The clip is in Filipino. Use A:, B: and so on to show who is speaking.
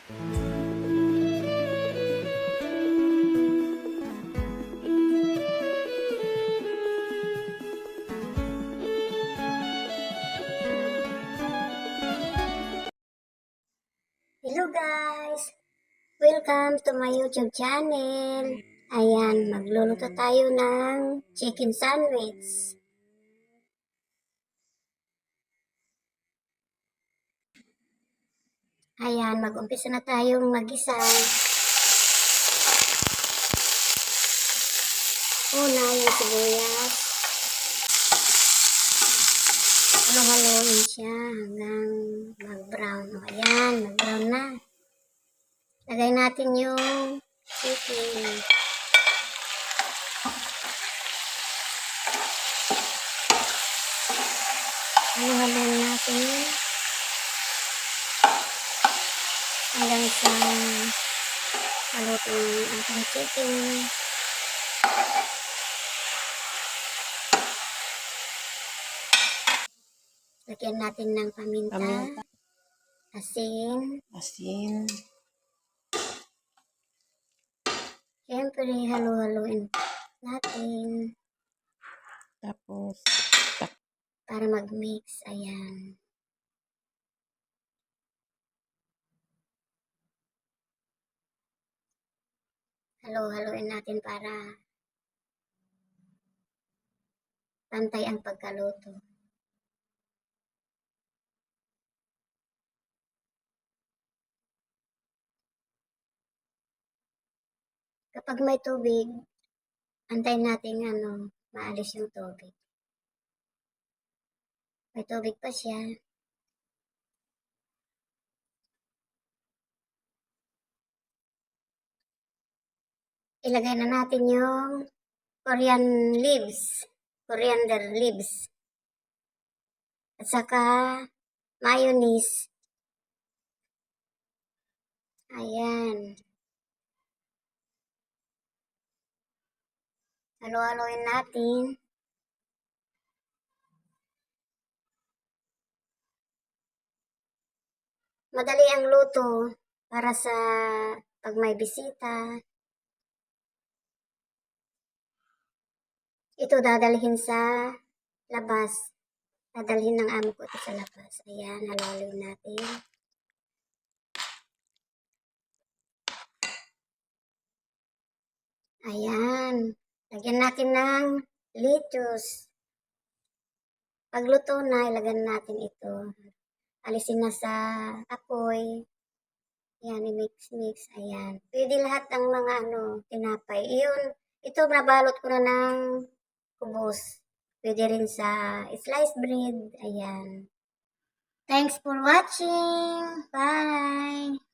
A: Hello guys! Welcome to my YouTube channel. Ayan, magluluto tayo ng chicken sandwich. Ayan, mag-umpisa na tayong mag-isa. Una, yung sibuyas. Halo-haloin siya hanggang mag-brown. Ayan, mag-brown na. Lagay natin yung chicken. Halo-haloin natin hanggang sa maluto yung ating chicken. Lagyan natin ng paminta. Asin. Siyempre, halo-haloin natin.
B: Tapos,
A: para mag-mix. Ayan. Halo-haloin natin para pantay ang pagkaluto. Kapag may tubig, antayin natin maalis yung tubig. May tubig pa siya. Ilagay na natin yung coriander leaves. At saka mayonnaise. Ayan. Halo-haloin natin. Madali ang luto para sa pag may bisita. Ito dadalhin sa labas. Dadalhin ng amo ko ito sa labas. Ayan, halo-haloin natin. Ayan. Lagyan natin ng lettuce. Pagluto na, ilagyan natin ito. Alisin na sa apoy. Ayan, i-mix-mix. Ayan. Pwede lahat ng mga tinapay. Ito, nabalot ko na ng kubos. Pwede rin sa sliced bread. Ayan. Thanks for watching. Bye!